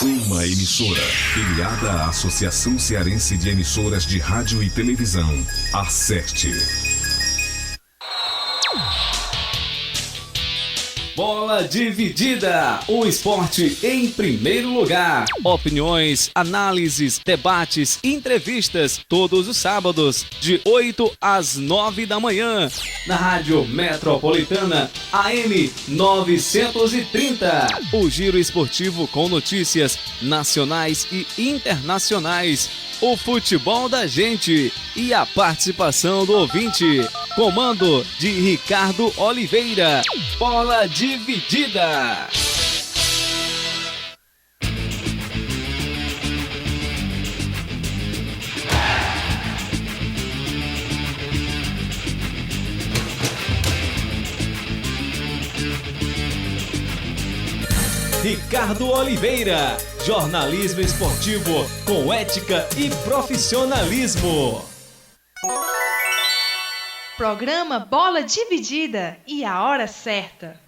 Uma emissora filiada à Associação Cearense de Emissoras de Rádio e Televisão, Acerte. Bola Dividida, o esporte em primeiro lugar. Opiniões, análises, debates, entrevistas, todos os sábados, de 8 às 9 da manhã, na Rádio Metropolitana, AM 930. O giro esportivo com notícias nacionais e internacionais, o futebol da gente e a participação do ouvinte. Comando de Ricardo Oliveira. Bola Dividida. Ricardo Oliveira. Jornalismo esportivo com ética e profissionalismo. Programa Bola Dividida e a hora certa.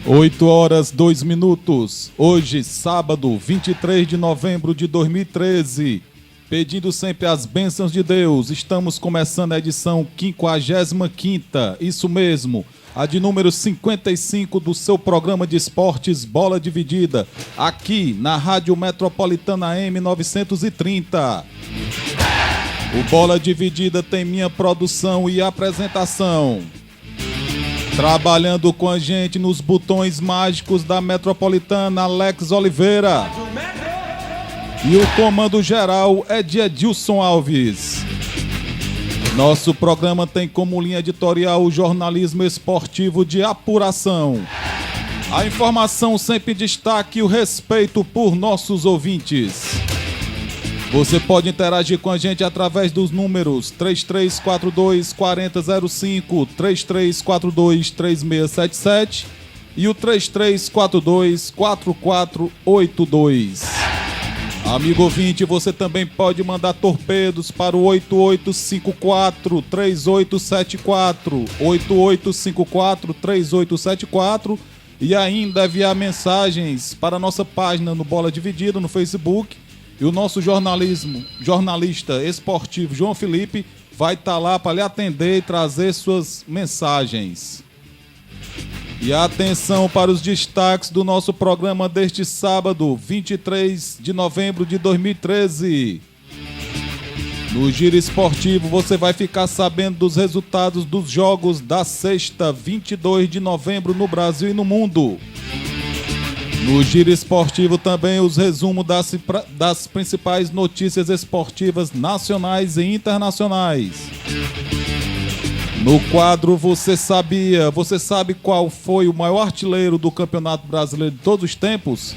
8h02. Hoje, sábado, 23 de novembro de 2013. Pedindo sempre as bênçãos de Deus, estamos começando a edição 55ª, isso mesmo, a de número 55 do seu programa de esportes Bola Dividida, aqui na Rádio Metropolitana AM 930. O Bola Dividida tem minha produção e apresentação. Trabalhando com a gente nos botões mágicos da Metropolitana, Alex Oliveira. E o comando geral é de Edilson Alves. Nosso programa tem como linha editorial o jornalismo esportivo de apuração. A informação sempre em destaque e o respeito por nossos ouvintes. Você pode interagir com a gente através dos números 3342-4005, 3342-3677 e o 3342-4482. Amigo ouvinte, você também pode mandar torpedos para o 8854-3874, 8854-3874 e ainda enviar mensagens para a nossa página no Bola Dividida no Facebook. E o nosso jornalista esportivo João Felipe vai estar lá para lhe atender e trazer suas mensagens. E atenção para os destaques do nosso programa deste sábado, 23 de novembro de 2013. No Giro Esportivo você vai ficar sabendo dos resultados dos jogos da sexta, 22 de novembro no Brasil e no mundo. No Giro Esportivo também os resumos das principais notícias esportivas nacionais e internacionais. No quadro Você Sabia? Você sabe qual foi o maior artilheiro do Campeonato Brasileiro de todos os tempos?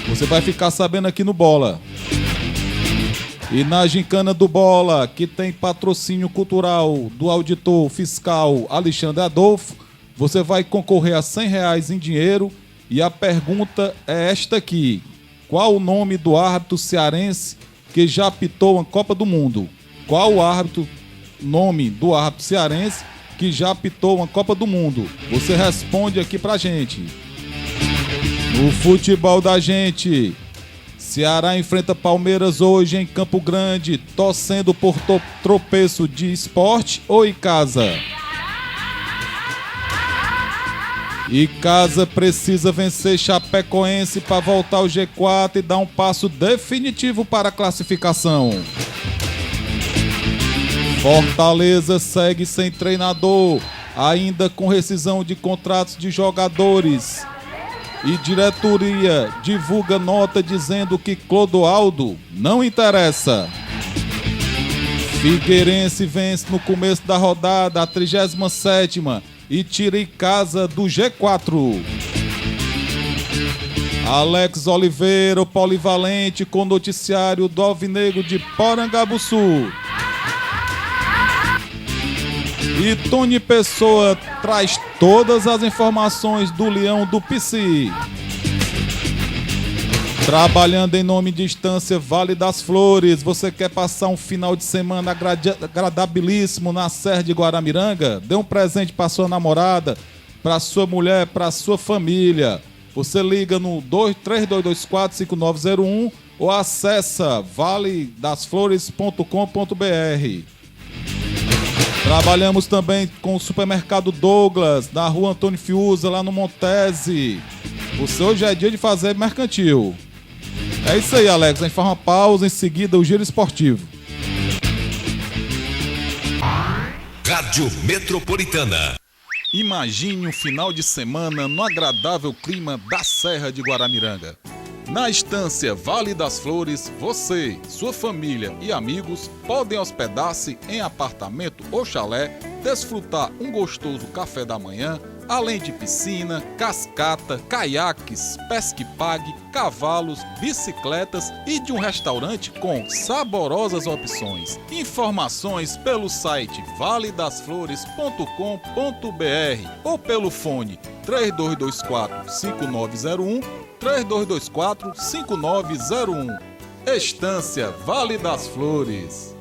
Você vai ficar sabendo aqui no Bola. E na Gincana do Bola, que tem patrocínio cultural do auditor fiscal Alexandre Adolfo, você vai concorrer a R$100 em dinheiro. E a pergunta é esta aqui: qual o nome do árbitro cearense que já apitou uma Copa do Mundo? Qual o nome do árbitro cearense que já apitou uma Copa do Mundo? Você responde aqui pra gente. No futebol da gente, Ceará enfrenta Palmeiras hoje em Campo Grande, torcendo por tropeço de Sport ou Icasa? Icasa precisa vencer Chapecoense para voltar ao G4 e dar um passo definitivo para a classificação. Fortaleza segue sem treinador, ainda com rescisão de contratos de jogadores. E diretoria divulga nota dizendo que Clodoaldo não interessa. Figueirense vence no começo da rodada, a 37ª, e tira Icasa do G4. Alex Oliveira, o polivalente, com o noticiário do Alvinegro de Porangabuçu. E Tony Pessoa traz todas as informações do Leão do Pici. Trabalhando em nome de Estância Vale das Flores, você quer passar um final de semana agradabilíssimo na Serra de Guaramiranga? Dê um presente para sua namorada, para sua mulher, para sua família. você liga no 3224-5901 ou acessa valedasflores.com.br. Trabalhamos também com o Supermercado Douglas, na Rua Antônio Fiuza, lá no Montese. Você hoje é dia de fazer mercantil. É isso aí, Alex. A gente faz uma pausa, em seguida o Giro Esportivo. Rádio Metropolitana. Imagine um final de semana no agradável clima da Serra de Guaramiranga. Na estância Vale das Flores, você, sua família e amigos podem hospedar-se em apartamento ou chalé, desfrutar um gostoso café da manhã, além de piscina, cascata, caiaques, pesque-pague, cavalos, bicicletas e de um restaurante com saborosas opções. Informações pelo site valedasflores.com.br ou pelo fone 3224-5901, 3224-5901. Estância Vale das Flores.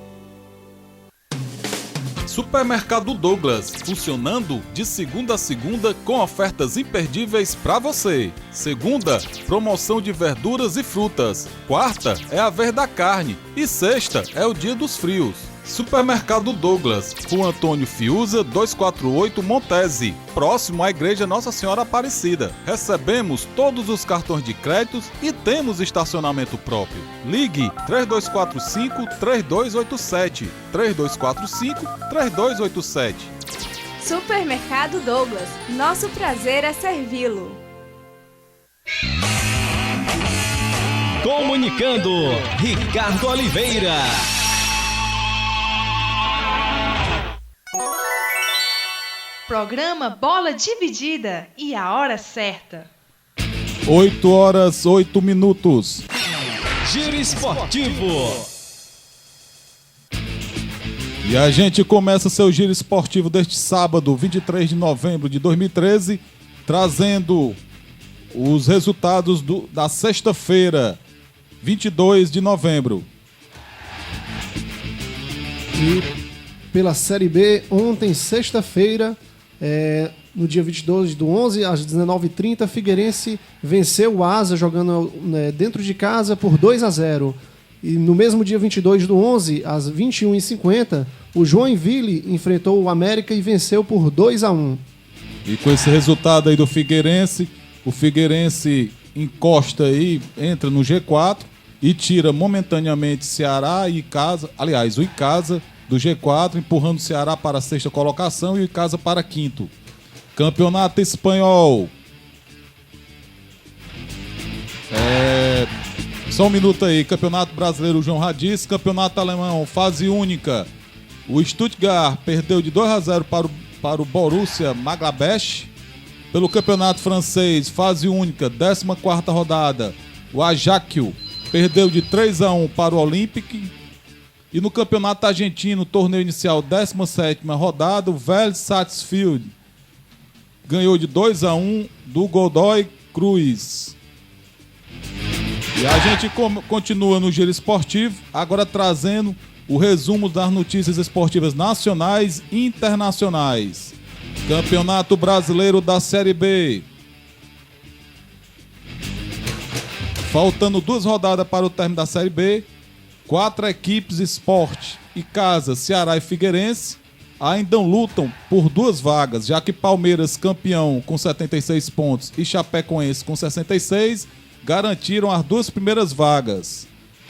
Supermercado Douglas, funcionando de segunda a segunda com ofertas imperdíveis para você. Segunda, promoção de verduras e frutas. Quarta é a vez da carne e sexta é o dia dos frios. Supermercado Douglas, Rua Antônio Fiuza, 248 Montese, próximo à Igreja Nossa Senhora Aparecida. Recebemos todos os cartões de créditos e temos estacionamento próprio. Ligue 3245-3287, 3245-3287. Supermercado Douglas, nosso prazer é servi-lo. Comunicando, Ricardo Oliveira. Programa Bola Dividida e a hora certa. 8 horas, 8 minutos. Giro Esportivo. E a gente começa seu giro esportivo deste sábado, 23 de novembro de 2013, trazendo os resultados da sexta-feira, 22 de novembro. E pela Série B, ontem, sexta-feira, no dia 22/11, às 19h30, Figueirense venceu o Asa jogando dentro de casa por 2-0. E no mesmo dia 22/11, às 21h50, o Joinville enfrentou o América e venceu por 2-1. E com esse resultado aí do Figueirense, o Figueirense encosta aí, entra no G4 e tira momentaneamente Ceará e Icasa, aliás, o Icasa do G4, empurrando o Ceará para a sexta colocação e o Icasa para quinto. Campeonato Espanhol. Só um minuto aí. Campeonato Brasileiro, João Radiz. Campeonato Alemão, fase única. O Stuttgart perdeu de 2-0 para o Borussia Mönchengladbach. Pelo Campeonato Francês, fase única, 14ª rodada. O Ajaccio perdeu de 3-1 para o Olympique. E no Campeonato Argentino, torneio inicial, 17ª rodada, o Vélez Sarsfield ganhou de 2-1 do Godoy Cruz. E a gente continua no Giro Esportivo, agora trazendo o resumo das notícias esportivas nacionais e internacionais. Campeonato Brasileiro da Série B. Faltando 2 rodadas para o término da Série B, 4 equipes Sport, Icasa, Ceará e Figueirense ainda lutam por 2 vagas, já que Palmeiras, campeão com 76 pontos, e Chapecoense com 66, garantiram as 2 primeiras vagas.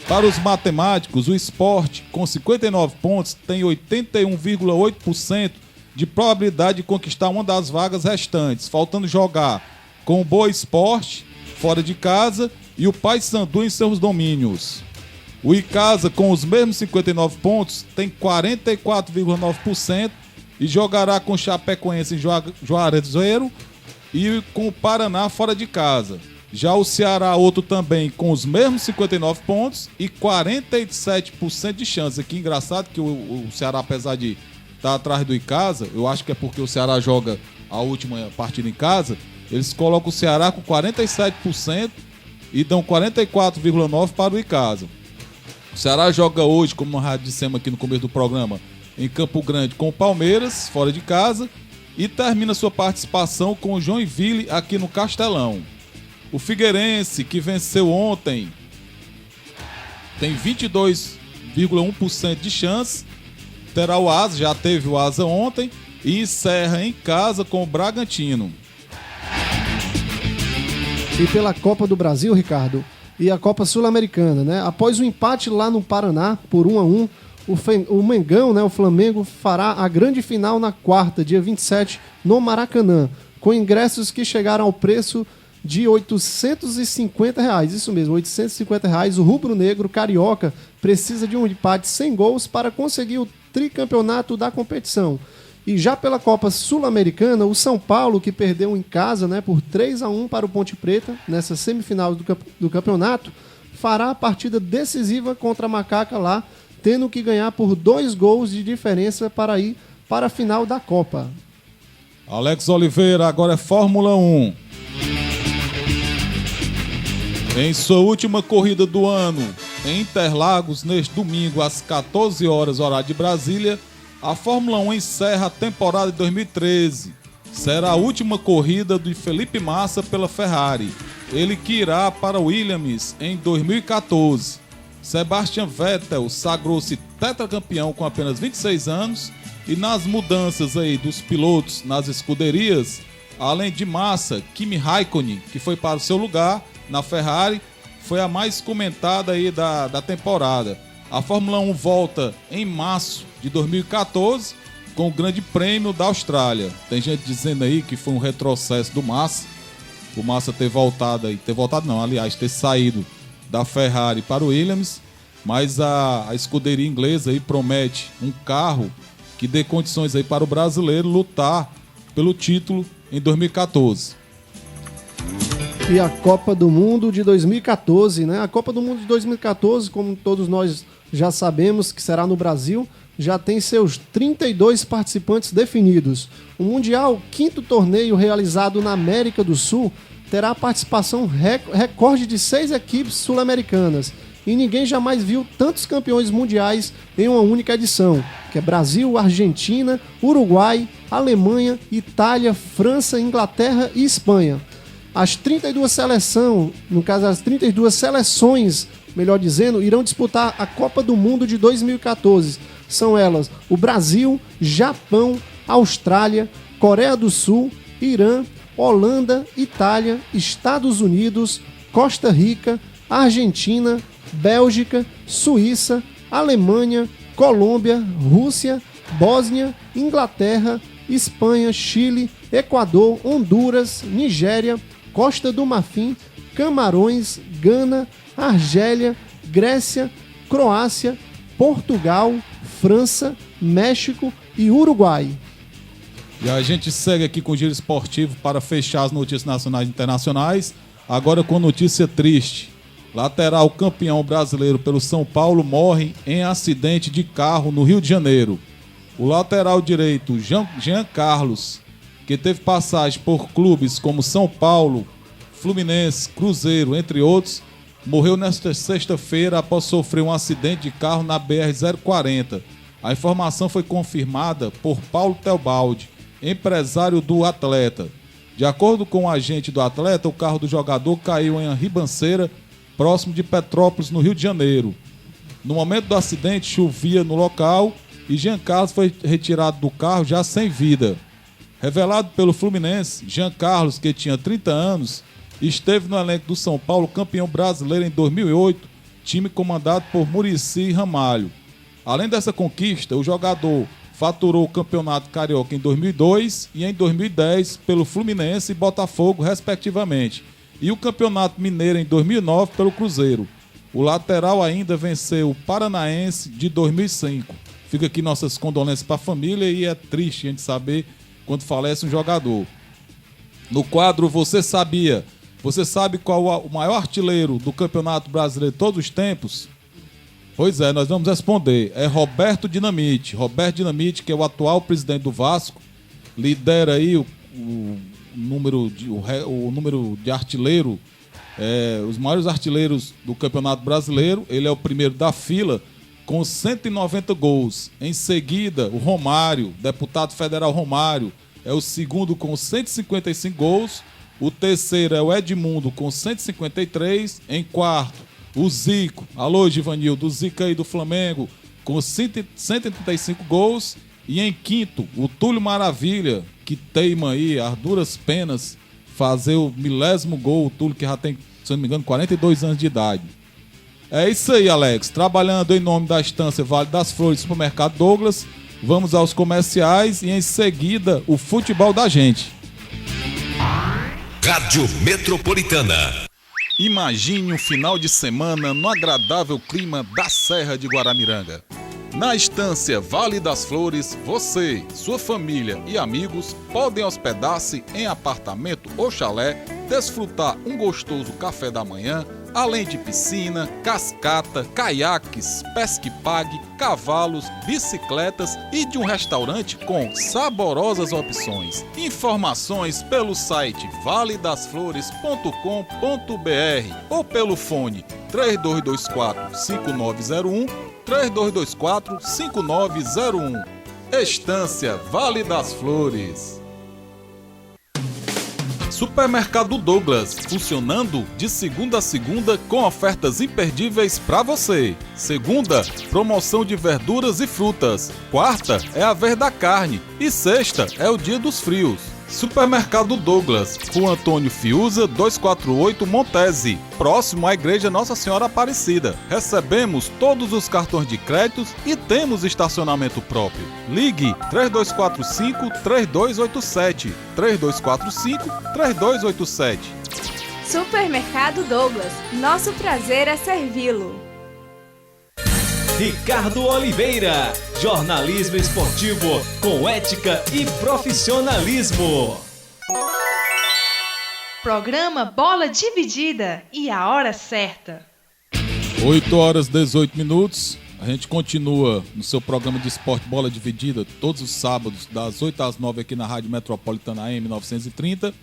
Para os matemáticos, o Sport, com 59 pontos, tem 81,8% de probabilidade de conquistar uma das vagas restantes, faltando jogar com o Boa Esporte, fora de casa, e o Paysandu em seus domínios. O Icasa, com os mesmos 59 pontos, tem 44,9% e jogará com o Chapecoense em Juazeiro e com o Paraná fora de casa. Já o Ceará, outro também, com os mesmos 59 pontos e 47% de chance. Aqui, engraçado que o Ceará, apesar de estar atrás do Icasa, eu acho que é porque o Ceará joga a última partida em casa, eles colocam o Ceará com 47% e dão 44,9% para o Icasa. O Ceará joga hoje, como nós dissemos aqui no começo do programa, em Campo Grande com o Palmeiras, fora de casa, e termina sua participação com o Joinville aqui no Castelão. O Figueirense, que venceu ontem, tem 22,1% de chance. Terá o Asa, já teve o Asa ontem. E encerra em casa com o Bragantino. E pela Copa do Brasil, Ricardo, e a Copa Sul-Americana, né? Após o empate lá no Paraná, por 1-1, o Mengão, né, o Flamengo, fará a grande final na quarta, dia 27, no Maracanã, com ingressos que chegaram ao preço de R$ 850. Isso mesmo, R$ 850. O rubro-negro carioca precisa de um empate sem gols para conseguir o tricampeonato da competição. E já pela Copa Sul-Americana, o São Paulo, que perdeu em casa, né, por 3-1 para o Ponte Preta, nessa semifinal do campeonato, fará a partida decisiva contra a Macaca lá, tendo que ganhar por 2 gols de diferença para ir para a final da Copa. Alex Oliveira, agora é Fórmula 1. Em sua última corrida do ano, em Interlagos, neste domingo, às 14 horas, horário de Brasília, a Fórmula 1 encerra a temporada de 2013. Será a última corrida de Felipe Massa pela Ferrari. Ele que irá para Williams em 2014. Sebastian Vettel sagrou-se tetracampeão com apenas 26 anos. E nas mudanças aí dos pilotos nas escuderias, além de Massa, Kimi Raikkonen, que foi para o seu lugar na Ferrari, foi a mais comentada aí da temporada. A Fórmula 1 volta em março de 2014 com o Grande Prêmio da Austrália. Tem gente dizendo aí que foi um retrocesso do Massa. O Massa ter saído da Ferrari para o Williams, mas a escuderia inglesa aí promete um carro que dê condições aí para o brasileiro lutar pelo título em 2014. E a Copa do Mundo de 2014, né? A Copa do Mundo de 2014, como todos nós já sabemos que será no Brasil, já tem seus 32 participantes definidos. O Mundial, 5º torneio realizado na América do Sul, terá a participação recorde de 6 equipes sul-americanas. E ninguém jamais viu tantos campeões mundiais em uma única edição, que é Brasil, Argentina, Uruguai, Alemanha, Itália, França, Inglaterra e Espanha. As 32 seleções, melhor dizendo, irão disputar a Copa do Mundo de 2014. São elas o Brasil, Japão, Austrália, Coreia do Sul, Irã, Holanda, Itália, Estados Unidos, Costa Rica, Argentina, Bélgica, Suíça, Alemanha, Colômbia, Rússia, Bósnia, Inglaterra, Espanha, Chile, Equador, Honduras, Nigéria, Costa do Marfim, Camarões, Gana, Argélia, Grécia, Croácia, Portugal, França, México e Uruguai. E a gente segue aqui com o Giro Esportivo para fechar as notícias nacionais e internacionais. Agora com notícia triste. Lateral campeão brasileiro pelo São Paulo morre em acidente de carro no Rio de Janeiro. O lateral direito Jean Carlos, que teve passagem por clubes como São Paulo, Fluminense, Cruzeiro, entre outros, morreu nesta sexta-feira após sofrer um acidente de carro na BR-040. A informação foi confirmada por Paulo Teobaldi, empresário do atleta. De acordo com o agente do atleta, o carro do jogador caiu em uma ribanceira próximo de Petrópolis, no Rio de Janeiro. No momento do acidente, chovia no local e Jean Carlos foi retirado do carro já sem vida. Revelado pelo Fluminense, Jean Carlos, que tinha 30 anos, esteve no elenco do São Paulo, campeão brasileiro em 2008, time comandado por Muricy Ramalho. Além dessa conquista, o jogador faturou o Campeonato Carioca em 2002 e em 2010 pelo Fluminense e Botafogo, respectivamente, e o Campeonato Mineiro em 2009 pelo Cruzeiro. O lateral ainda venceu o Paranaense de 2005. Fica aqui nossas condolências para a família e é triste a gente saber quando falece um jogador. No quadro Você Sabia? Você sabe qual o maior artilheiro do Campeonato Brasileiro de todos os tempos? Pois é, nós vamos responder. É Roberto Dinamite. Roberto Dinamite, que é o atual presidente do Vasco, lidera aí o número de artilheiro, os maiores artilheiros do Campeonato Brasileiro. Ele é o primeiro da fila com 190 gols. Em seguida, o Romário, deputado federal Romário, é o segundo com 155 gols. O terceiro é o Edmundo com 153. Em quarto, o Zico. Alô, Givanildo. O Zico aí do Flamengo com 135 gols. E em quinto, o Túlio Maravilha, que teima aí, as duras penas, fazer o 1000º gol. O Túlio que já tem, se não me engano, 42 anos de idade. É isso aí, Alex. Trabalhando em nome da Estância Vale das Flores, Supermercado Douglas. Vamos aos comerciais e em seguida o futebol da gente. Rádio Metropolitana. Imagine um final de semana no agradável clima da Serra de Guaramiranga. Na Estância Vale das Flores, você, sua família e amigos podem hospedar-se em apartamento ou chalé, desfrutar um gostoso café da manhã, além de piscina, cascata, caiaques, pesque-pague, cavalos, bicicletas e de um restaurante com saborosas opções. Informações pelo site valedasflores.com.br ou pelo fone 3224-5901, 3224-5901. Estância Vale das Flores. Supermercado Douglas, funcionando de segunda a segunda com ofertas imperdíveis para você. Segunda, promoção de verduras e frutas. Quarta é a vez da carne e sexta é o dia dos frios. Supermercado Douglas, Rua Antônio Fiuza, 248 Montese, próximo à Igreja Nossa Senhora Aparecida. Recebemos todos os cartões de créditos e temos estacionamento próprio. Ligue 3245-3287, 3245-3287. Supermercado Douglas, nosso prazer é servi-lo. Ricardo Oliveira, jornalismo esportivo com ética e profissionalismo. Programa Bola Dividida e a hora certa. 8h18. A gente continua no seu programa de esporte Bola Dividida todos os sábados, das 8 às 9 aqui na Rádio Metropolitana AM 930.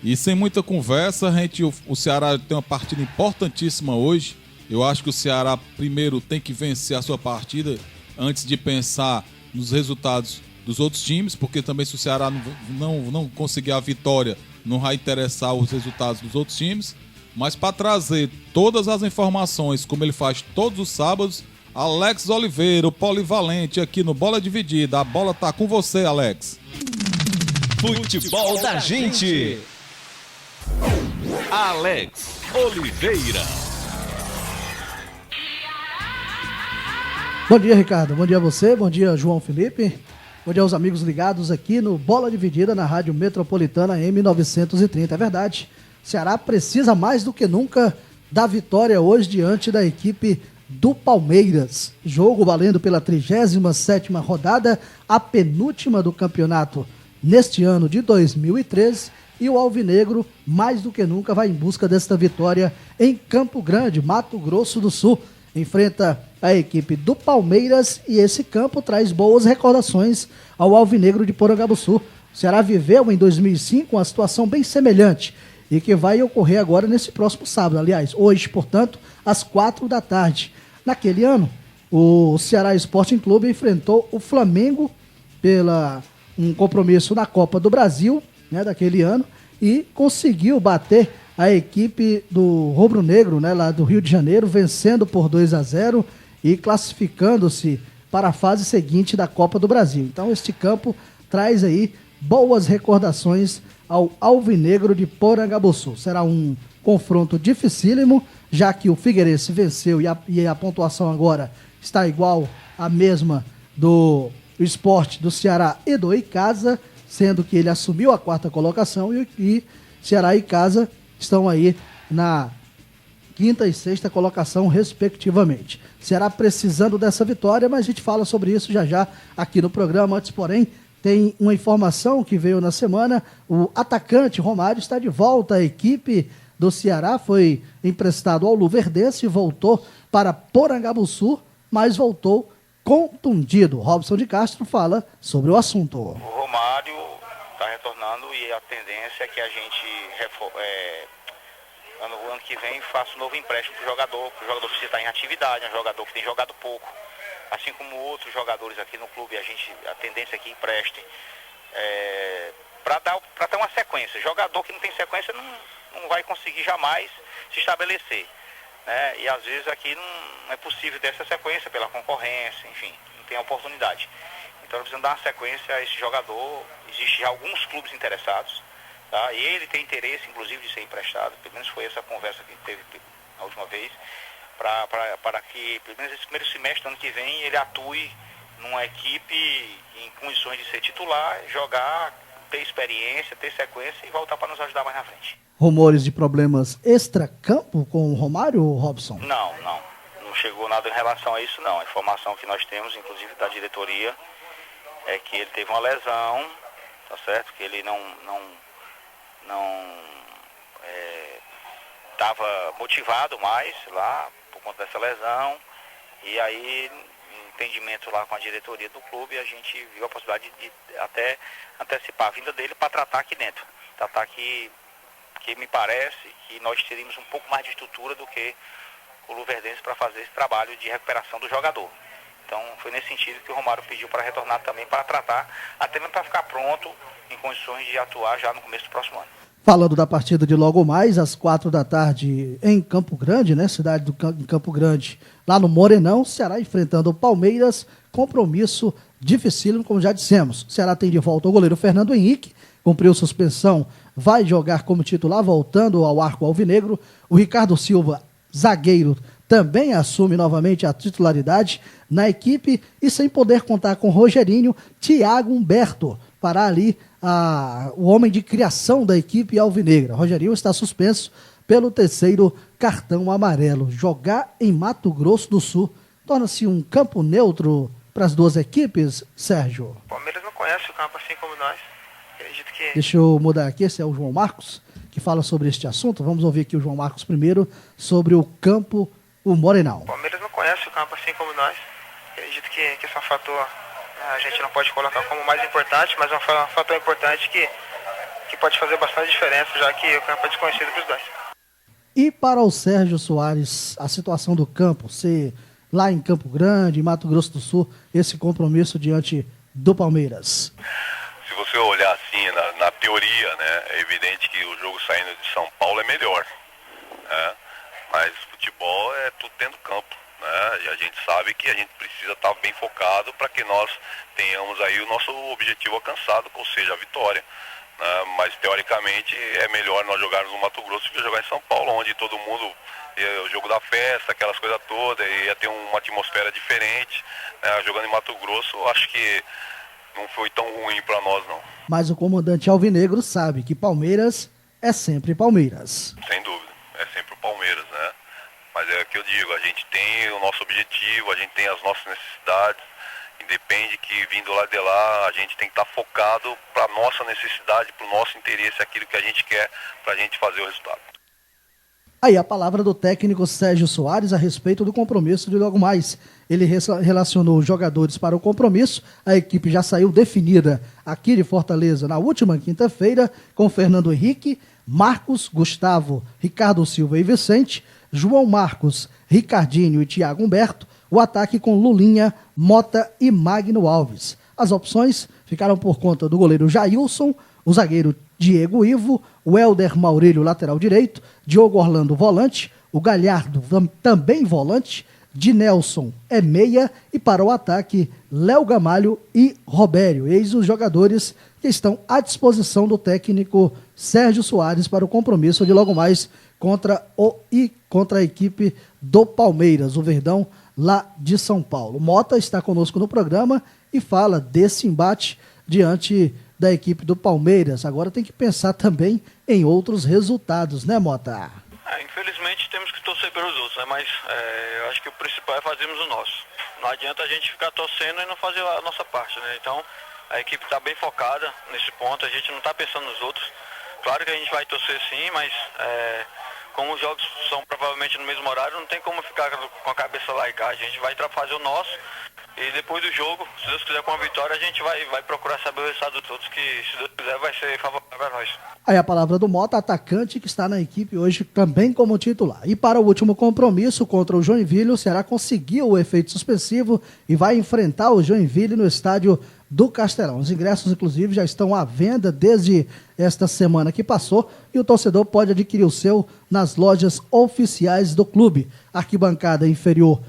E sem muita conversa, o Ceará tem uma partida importantíssima hoje. Eu acho que o Ceará primeiro tem que vencer a sua partida antes de pensar nos resultados dos outros times, porque também se o Ceará não conseguir a vitória, não vai interessar os resultados dos outros times. Mas para trazer todas as informações, como ele faz todos os sábados, Alex Oliveira, o polivalente aqui no Bola Dividida. A bola tá com você, Alex. Futebol da gente. Alex Oliveira. Bom dia, Ricardo. Bom dia a você. Bom dia, João Felipe. Bom dia aos amigos ligados aqui no Bola Dividida na Rádio Metropolitana M930. É verdade, o Ceará precisa mais do que nunca da vitória hoje diante da equipe do Palmeiras. Jogo valendo pela 37ª rodada, a penúltima do campeonato neste ano de 2013. E o Alvinegro, mais do que nunca, vai em busca desta vitória em Campo Grande, Mato Grosso do Sul. Enfrenta a equipe do Palmeiras e esse campo traz boas recordações ao Alvinegro de Porangabuçu. O Ceará viveu em 2005 uma situação bem semelhante e que vai ocorrer agora nesse próximo sábado. Aliás, hoje, portanto, às 4 da tarde. Naquele ano, o Ceará Sporting Clube enfrentou o Flamengo pela um compromisso na Copa do Brasil, né, daquele ano, e conseguiu bater a equipe do Rubro Negro, né, lá do Rio de Janeiro, vencendo por 2-0 e classificando-se para a fase seguinte da Copa do Brasil. Então este campo traz aí boas recordações ao Alvinegro de Porangabuçu. Será um confronto dificílimo, já que o Figueirense venceu e a pontuação agora está igual à mesma do Sport, do Ceará e do Icasa, sendo que ele assumiu a 4ª colocação e Ceará e Icasa estão aí na 5ª e 6ª colocação, respectivamente. Ceará precisando dessa vitória, mas a gente fala sobre isso já aqui no programa. Antes, porém, tem uma informação que veio na semana. O atacante Romário está de volta à equipe do Ceará, foi emprestado ao Luverdense, voltou para Porangabuçu, mas voltou contundido. Robson de Castro fala sobre o assunto. O Romário está retornando e a tendência é que a gente ano que vem faça um novo empréstimo para o jogador precisa estar em atividade, é um jogador que tem jogado pouco, assim como outros jogadores aqui no clube, a tendência é que emprestem. para ter uma sequência. Jogador que não tem sequência não vai conseguir jamais se estabelecer, né? E às vezes aqui não é possível ter essa sequência pela concorrência, enfim, não tem oportunidade. Então nós precisamos dar uma sequência a esse jogador. Existem alguns clubes interessados, tá? E ele tem interesse, inclusive, de ser emprestado. Pelo menos foi essa conversa que teve a última vez, para que, pelo menos esse primeiro semestre do ano que vem, ele atue numa equipe em condições de ser titular, jogar, ter experiência, ter sequência e voltar para nos ajudar mais na frente. Rumores de problemas extra-campo com o Romário, Robson? Não chegou nada em relação a isso, não. A informação que nós temos, inclusive da diretoria, é que ele teve uma lesão, tá certo? Que ele não estava motivado mais lá por conta dessa lesão, e aí, em entendimento lá com a diretoria do clube, a gente viu a possibilidade de até antecipar a vinda dele para tratar aqui dentro. Tratar aqui, que me parece que nós teríamos um pouco mais de estrutura do que o Luverdense para fazer esse trabalho de recuperação do jogador. Então foi nesse sentido que o Romário pediu para retornar também, para tratar, até mesmo para ficar pronto em condições de atuar já no começo do próximo ano. Falando da partida de logo mais, às 4h em Campo Grande, né? Em Campo Grande, lá no Morenão, Ceará enfrentando o Palmeiras, compromisso dificílimo, como já dissemos. O Ceará tem de volta o goleiro Fernando Henrique, cumpriu suspensão, vai jogar como titular, voltando ao arco alvinegro. O Ricardo Silva, zagueiro, também assume novamente a titularidade na equipe e sem poder contar com Rogerinho, Thiago Humberto, para ali o homem de criação da equipe alvinegra. Rogerinho está suspenso pelo 3º cartão amarelo. Jogar em Mato Grosso do Sul torna-se um campo neutro para as duas equipes, Sérgio? O Palmeiras não conhece o campo assim como nós. Acredito que... Deixa eu mudar aqui, esse é o João Marcos, que fala sobre este assunto. Vamos ouvir aqui o João Marcos primeiro sobre o campo, o Morenão. O Palmeiras não conhece o campo assim como nós. Acredito que esse é um fator, a gente não pode colocar como mais importante, mas é um fator importante que pode fazer bastante diferença, já que o campo é desconhecido para os dois. E para o Sérgio Soares, a situação do campo, ser lá em Campo Grande, em Mato Grosso do Sul, esse compromisso diante do Palmeiras? Se você olhar assim na teoria, né, é evidente que o jogo saindo de São Paulo é melhor, né? Mas futebol é tudo dentro do campo, né? E a gente sabe que a gente precisa estar bem focado para que nós tenhamos aí o nosso objetivo alcançado, ou seja, a vitória, né? Mas teoricamente é melhor nós jogarmos no Mato Grosso do que jogar em São Paulo, onde todo mundo, o jogo da festa, aquelas coisas todas, ia ter uma atmosfera diferente, né? Jogando em Mato Grosso, eu acho que não foi tão ruim para nós, não. Mas o comandante alvinegro sabe que Palmeiras é sempre Palmeiras. Sem dúvida, é sempre o Palmeiras, né? Mas é o que eu digo, a gente tem o nosso objetivo, a gente tem as nossas necessidades, independe que vindo lá de lá, a gente tem que estar focado para a nossa necessidade, para o nosso interesse, aquilo que a gente quer, para a gente fazer o resultado. Aí a palavra do técnico Sérgio Soares a respeito do compromisso de logo mais. Ele relacionou os jogadores para o compromisso. A equipe já saiu definida aqui de Fortaleza na última quinta-feira com Fernando Henrique, Marcos, Gustavo, Ricardo Silva e Vicente, João Marcos, Ricardinho e Thiago Humberto, o ataque com Lulinha, Mota e Magno Alves. As opções ficaram por conta do goleiro Jailson, o zagueiro Diego Ivo, o Helder Maurílio, lateral direito, Diogo Orlando, volante, o Galhardo, também volante, Dinelson é meia e para o ataque, Léo Gamalho e Robério. Eis os jogadores que estão à disposição do técnico Sérgio Soares para o compromisso de logo mais contra a equipe do Palmeiras, o Verdão lá de São Paulo. Mota está conosco no programa e fala desse embate diante da equipe do Palmeiras. Agora tem que pensar também em outros resultados, né, Mota? Infelizmente temos que torcer pelos outros, né? Mas eu acho que o principal é fazermos o nosso. Não adianta a gente ficar torcendo e não fazer a nossa parte, né? Então a equipe está bem focada nesse ponto, a gente não está pensando nos outros. Claro que a gente vai torcer sim, mas como os jogos são provavelmente no mesmo horário, não tem como ficar com a cabeça lá e cá. A gente vai fazer o nosso E depois do jogo, se Deus quiser, com a vitória, a gente vai procurar saber o resultado de todos, que se Deus quiser vai ser favorável a nós. Aí a palavra do Mota, atacante que está na equipe hoje também como titular. E para o último compromisso contra o Joinville, o Ceará conseguiu o efeito suspensivo e vai enfrentar o Joinville no estádio do Castelão. Os ingressos, inclusive, já estão à venda desde esta semana que passou e o torcedor pode adquirir o seu nas lojas oficiais do clube. Arquibancada inferior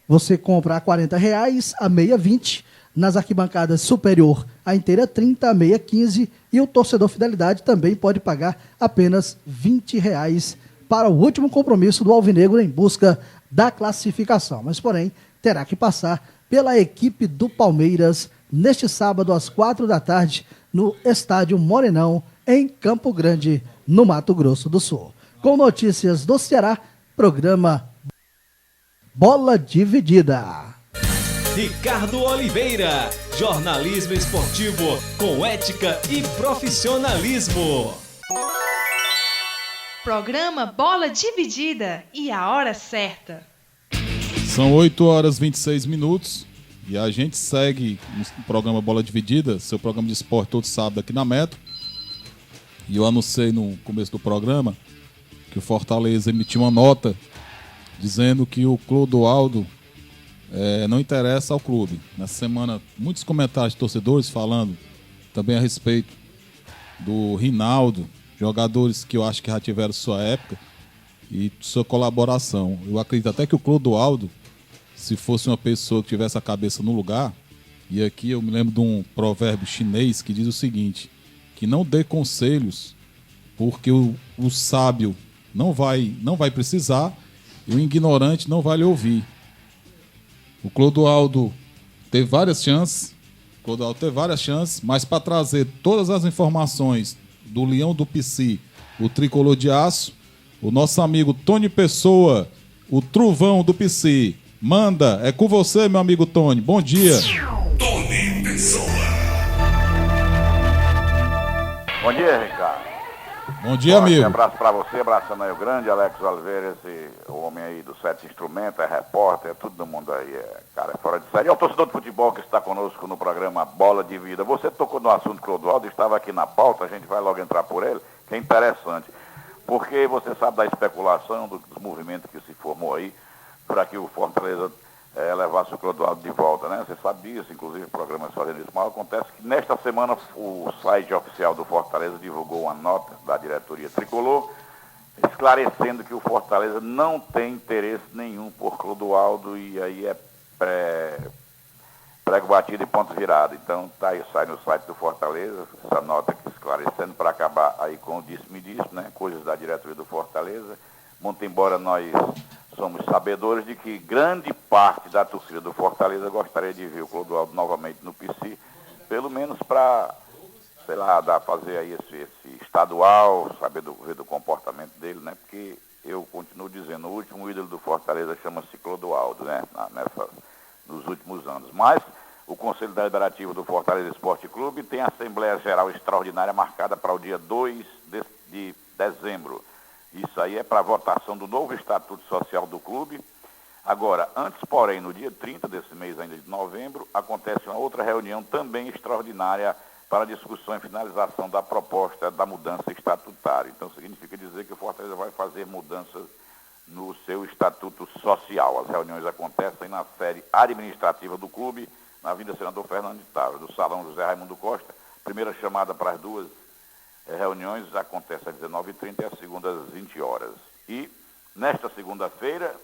você compra a R$40, a meia 20, nas arquibancadas superior a inteira 30, a meia 15 e o torcedor Fidelidade também pode pagar apenas R$20 para o último compromisso do Alvinegro em busca da classificação. Mas, porém, terá que passar pela equipe do Palmeiras neste sábado às 4 da tarde no Estádio Morenão, em Campo Grande, no Mato Grosso do Sul. Com notícias do Ceará, programa Bola Dividida. Ricardo Oliveira, jornalismo esportivo com ética e profissionalismo. Programa Bola Dividida e a hora certa. São 8h26 e a gente segue no programa Bola Dividida, seu programa de esporte todo sábado aqui na Metro. E eu anunciei no começo do programa que o Fortaleza emitiu uma nota dizendo que o Clodoaldo não interessa ao clube. Nessa semana, muitos comentários de torcedores falando também a respeito do Rinaldo, jogadores que eu acho que já tiveram sua época e sua colaboração. Eu acredito até que o Clodoaldo, se fosse uma pessoa que tivesse a cabeça no lugar, e aqui eu me lembro de um provérbio chinês que diz o seguinte, que não dê conselhos porque o sábio não vai precisar e o ignorante não vai lhe ouvir. O Clodoaldo teve várias chances, mas para trazer todas as informações do Leão do PC, o Tricolor de Aço, o nosso amigo Tony Pessoa, o Truvão do PC, manda, é com você, meu amigo Tony. Bom dia. Tony Pessoa. Bom dia, Ricardo. Bom dia, amigo. Um abraço pra você, abraçando aí o grande Alex Oliveira, esse homem aí dos 7 instrumentos, é repórter, é tudo do mundo aí, cara, é fora de série. É o torcedor de futebol que está conosco no programa Bola de Vida. Você tocou no assunto Clodoaldo, estava aqui na pauta, a gente vai logo entrar por ele, que é interessante, porque você sabe da especulação, dos movimentos que se formou aí, para que o Fortaleza levasse o Clodoaldo de volta, né? Você sabe disso, inclusive programas fazendo isso, mas acontece que nesta semana o site oficial do Fortaleza divulgou uma nota da diretoria tricolor, esclarecendo que o Fortaleza não tem interesse nenhum por Clodoaldo e aí é prego batido e ponto virado. Então tá aí, sai no site do Fortaleza, essa nota aqui esclarecendo para acabar aí com o disse-me-disse, né? Coisas da diretoria do Fortaleza. Muito embora nós somos sabedores de que grande parte da torcida do Fortaleza gostaria de ver o Clodoaldo novamente no PC, pelo menos para, sei lá, fazer aí esse estadual, saber ver do comportamento dele, né? Porque eu continuo dizendo, o último ídolo do Fortaleza chama-se Clodoaldo, né? Nos últimos anos. Mas o Conselho Deliberativo do Fortaleza Esporte Clube tem a Assembleia Geral Extraordinária marcada para o dia 2 de dezembro. Isso aí é para a votação do novo Estatuto Social do clube. Agora, antes, porém, no dia 30 desse mês ainda de novembro, acontece uma outra reunião também extraordinária para discussão e finalização da proposta da mudança estatutária. Então, significa dizer que o Fortaleza vai fazer mudanças no seu Estatuto Social. As reuniões acontecem na sede administrativa do clube, na Avenida Senador Fernando de Távora, do Salão José Raimundo Costa. Primeira chamada para as duas reuniões acontece às 19h30 e a segunda às 20 horas. E nesta segunda-feira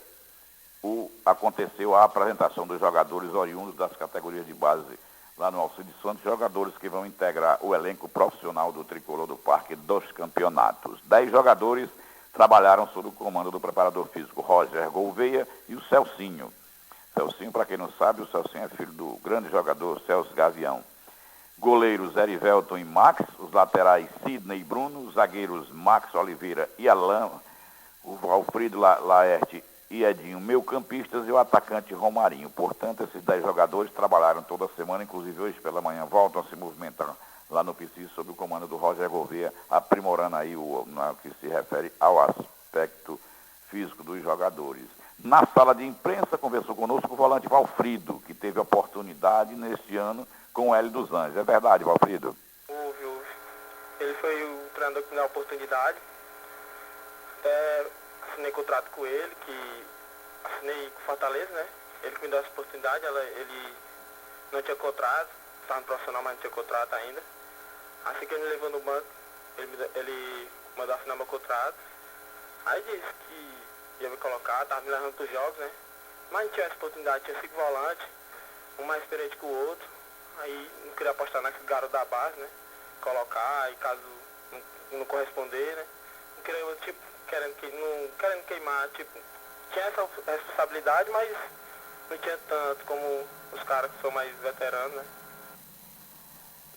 aconteceu a apresentação dos jogadores oriundos das categorias de base lá no Alcides Santos, jogadores que vão integrar o elenco profissional do Tricolor do Parque dos Campeonatos. 10 jogadores trabalharam sob o comando do preparador físico Roger Gouveia e o Celcinho. Celcinho, para quem não sabe, o Celcinho é filho do grande jogador Celso Gavião. Goleiros Erivelton e Max, os laterais Sidney e Bruno, os zagueiros Max Oliveira e Alain, o Alfredo Laerte e Edinho, meio-campistas, e o atacante Romarinho. Portanto, esses 10 jogadores trabalharam toda a semana, inclusive hoje pela manhã voltam a se movimentar lá no PC sob o comando do Roger Gouveia, aprimorando aí o que se refere ao aspecto físico dos jogadores. Na sala de imprensa, conversou conosco o volante Valfrido, que teve oportunidade neste ano com o Hélio dos Anjos. É verdade, Valfrido? Houve. Ele foi o treinador que me deu a oportunidade. Até assinei contrato com ele, que assinei com Fortaleza, né? Ele que me deu essa oportunidade, ele não tinha contrato, estava no profissional, mas não tinha contrato ainda. Assim que ele me levou no banco, ele mandou assinar meu contrato. Aí disse que ia me colocar, estava me levando para os jogos, né? Mas não tinha essa oportunidade, tinha 5 volantes, um mais experiente que o outro. Aí não queria apostar nesse garoto da base, né? Colocar, e caso não corresponder, né? Não queria, tipo, querendo queimar, tipo, tinha essa responsabilidade, mas não tinha tanto como os caras que são mais veteranos, né?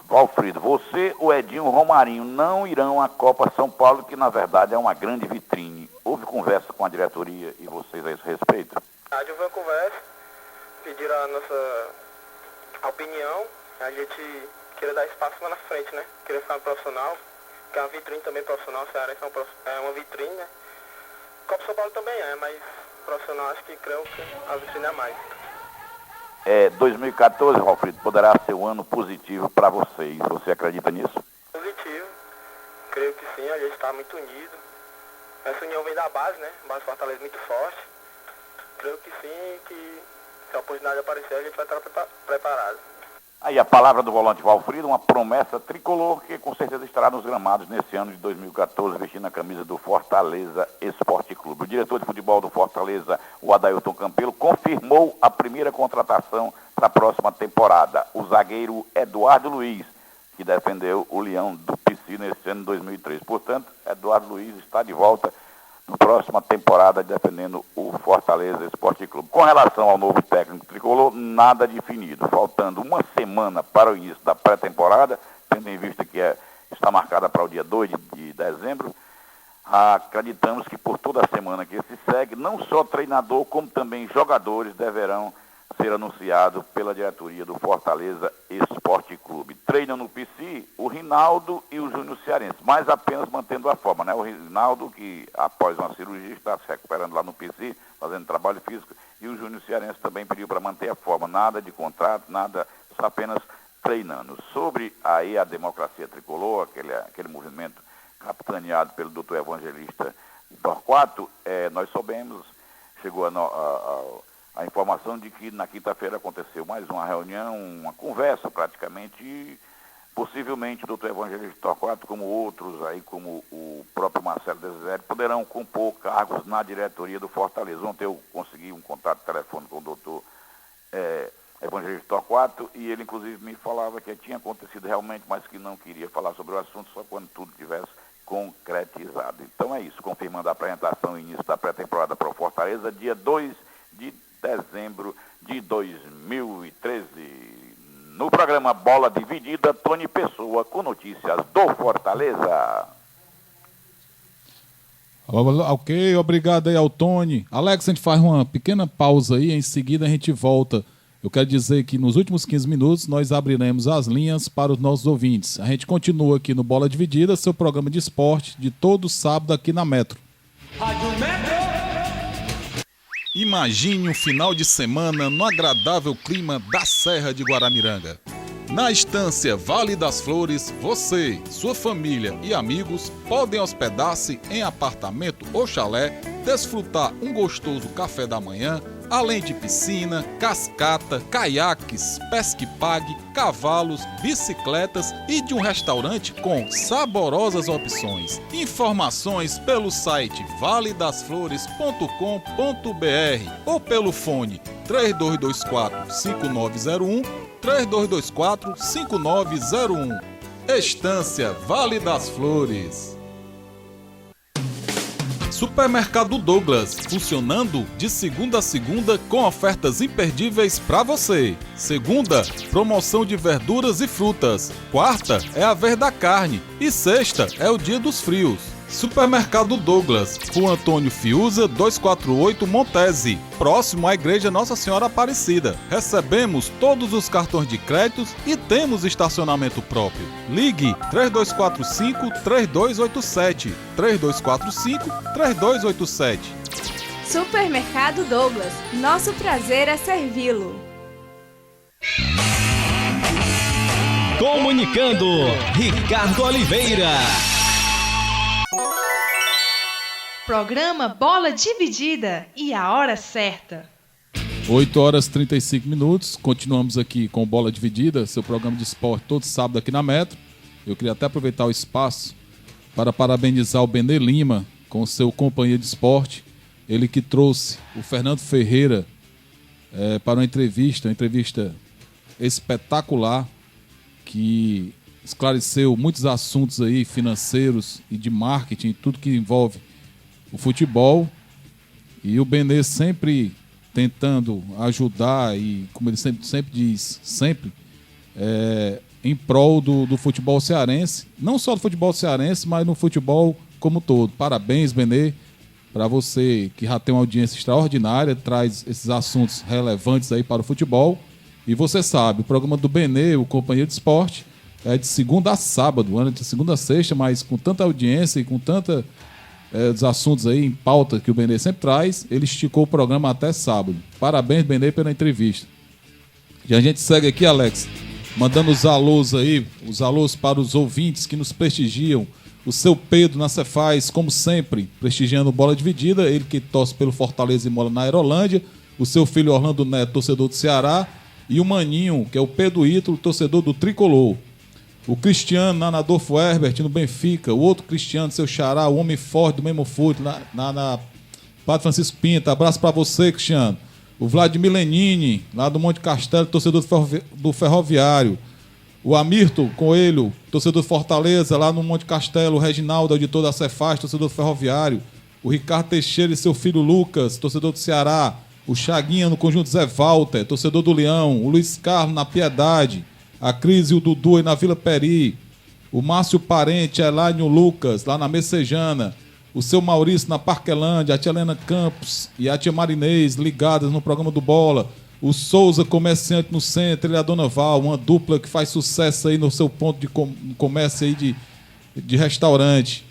Valfrido, você, o Edinho e o Romarinho não irão à Copa São Paulo, que na verdade é uma grande vitrine. Houve conversa com a diretoria e vocês a esse respeito? Houve uma conversa, pediram a nossa opinião, a gente queria dar espaço lá na frente, né? Queria ficar no profissional, que é uma vitrine também profissional, o Cearense é uma vitrine, né? Copa São Paulo também mas profissional acho que creio que a vitrine é mais. 2014, Valfrido, poderá ser um ano positivo para vocês. Você acredita nisso? Positivo. Creio que sim, a gente está muito unido. Essa união vem da base, né? A base Fortaleza muito forte. Creio que sim, que se a oportunidade aparecer, a gente vai estar preparado. Aí a palavra do volante Valfrido, uma promessa tricolor que com certeza estará nos gramados nesse ano de 2014, vestindo a camisa do Fortaleza Esporte Clube. O diretor de futebol do Fortaleza, o Adailton Campelo, confirmou a primeira contratação para a próxima temporada. O zagueiro Eduardo Luiz, que defendeu o Leão do PC nesse ano de 2003. Portanto, Eduardo Luiz está de volta na próxima temporada defendendo o Fortaleza Esporte Clube. Com relação ao novo técnico tricolor, nada definido. Faltando uma semana para o início da pré-temporada, tendo em vista que está marcada para o dia 2 de dezembro, acreditamos que por toda a semana que se segue, não só treinador, como também jogadores deverão ser anunciados pela diretoria do Fortaleza Esporte Clube. Treinam no PC o Rinaldo e o Júnior Cearense, mas apenas mantendo a forma, né? O Rinaldo, que após uma cirurgia está se recuperando lá no PC, fazendo trabalho físico, e o Júnior Cearense também pediu para manter a forma, nada de contrato, nada, só apenas treinando. Sobre aí a democracia tricolor, aquele movimento capitaneado pelo doutor Evangelista Torquato, nós soubemos, chegou a informação de que na quinta-feira aconteceu mais uma reunião, uma conversa praticamente, e possivelmente o doutor Evangelista Torquato, como outros aí, como o próprio Marcelo Desiré, poderão compor cargos na diretoria do Fortaleza. Ontem eu consegui um contato telefônico com o doutor Evangelista Torquato, e ele inclusive me falava que tinha acontecido realmente, mas que não queria falar sobre o assunto só quando tudo tivesse concretizado. Então é isso, confirmando a apresentação e início da pré-temporada para o Fortaleza, dia 2 de dezembro de 2013. No programa Bola Dividida, Tony Pessoa com notícias do Fortaleza. Ok, obrigado aí ao Tony. Alex, a gente faz uma pequena pausa aí, em seguida a gente volta. Eu quero dizer que nos últimos 15 minutos nós abriremos as linhas para os nossos ouvintes. A gente continua aqui no Bola Dividida, seu programa de esporte de todo sábado aqui na Metro. Rádio Metro! Imagine um final de semana no agradável clima da Serra de Guaramiranga. Na estância Vale das Flores, você, sua família e amigos podem hospedar-se em apartamento ou chalé, desfrutar um gostoso café da manhã, além de piscina, cascata, caiaques, pesque-pague, cavalos, bicicletas e de um restaurante com saborosas opções. Informações pelo site valedasflores.com.br ou pelo fone 3224-5901, 3224-5901. Estância Vale das Flores. Supermercado Douglas, funcionando de segunda a segunda com ofertas imperdíveis para você. Segunda, promoção de verduras e frutas. Quarta é a vez da carne. E sexta é o dia dos frios. Supermercado Douglas, Rua Antônio Fiuza, 248 Montese, próximo à Igreja Nossa Senhora Aparecida. Recebemos todos os cartões de créditos e temos estacionamento próprio. Ligue 3245-3287, 3245-3287. Supermercado Douglas. Nosso prazer é servi-lo. Comunicando, Ricardo Oliveira. Programa Bola Dividida e a hora certa. 8 horas e 35 minutos. Continuamos aqui com Bola Dividida, seu programa de esporte todo sábado aqui na Metro. Eu queria até aproveitar o espaço para parabenizar o Benê Lima com o seu companheiro de esporte. Ele que trouxe o Fernando Ferreira para uma entrevista espetacular, que esclareceu muitos assuntos aí financeiros e de marketing, tudo que envolve o futebol. E o Benê sempre tentando ajudar e, como ele sempre diz, em prol do futebol cearense, não só do futebol cearense, mas no futebol como um todo. Parabéns, Benê, para você que já tem uma audiência extraordinária, traz esses assuntos relevantes aí para o futebol. E você sabe, o programa do Benê, o companheiro de esporte, é de segunda a sábado, anda de segunda a sexta, mas com tanta audiência e com tanta dos assuntos aí em pauta que o Benê sempre traz, ele esticou o programa até sábado. Parabéns, Benê, pela entrevista. E a gente segue aqui, Alex, mandando os alôs aí, os alôs para os ouvintes que nos prestigiam. O seu Pedro na Cefaz, como sempre, prestigiando Bola Dividida, ele que torce pelo Fortaleza e mora na Aerolândia. O seu filho Orlando Neto, torcedor do Ceará. E o Maninho, que é o Pedro Ítalo, torcedor do Tricolor. O Cristiano, na Adolfo Herbert, no Benfica. O outro Cristiano, seu xará, o homem forte do mesmo fute, na Padre Francisco Pinto. Abraço para você, Cristiano. O Vladimir Lenini, lá do Monte Castelo, torcedor do Ferroviário. O Amirton Coelho, torcedor do Fortaleza, lá no Monte Castelo. O Reginaldo, auditor da Cefaz, torcedor do Ferroviário. O Ricardo Teixeira e seu filho Lucas, torcedor do Ceará. O Chaguinha no Conjunto Zé Walter, torcedor do Leão. O Luiz Carlos na Piedade. A Cris e o Dudu aí na Vila Peri. O Márcio Parente, a Elaine e o Lucas, lá na Messejana. O seu Maurício na Parquelândia, a tia Helena Campos e a tia Marinês ligadas no programa do Bola. O Souza, comerciante no centro, ele e a Dona Val, uma dupla que faz sucesso aí no seu ponto de comércio aí de restaurante.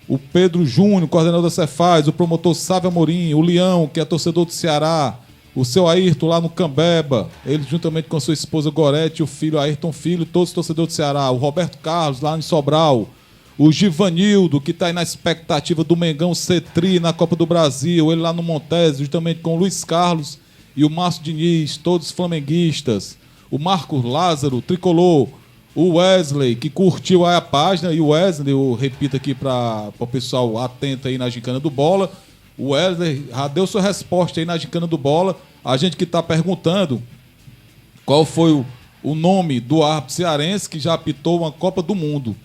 O Pedro Júnior, coordenador da Cefaz, o promotor Sávio Amorim, o Leão, que é torcedor do Ceará, o seu Ayrton lá no Cambeba, ele juntamente com a sua esposa Gorete, o filho Ayrton Filho, todos torcedores do Ceará, o Roberto Carlos lá em Sobral, o Givanildo, que está aí na expectativa do Mengão Cetri na Copa do Brasil, ele lá no Montes, juntamente com o Luiz Carlos e o Márcio Diniz, todos flamenguistas, o Marcos Lázaro, tricolor, o Wesley, que curtiu aí a página, e o Wesley, eu repito aqui para o pessoal atento aí na gincana do Bola, o Wesley já deu sua resposta aí na gincana do Bola. A gente que está perguntando qual foi o nome do árbitro cearense que já apitou uma Copa do Mundo.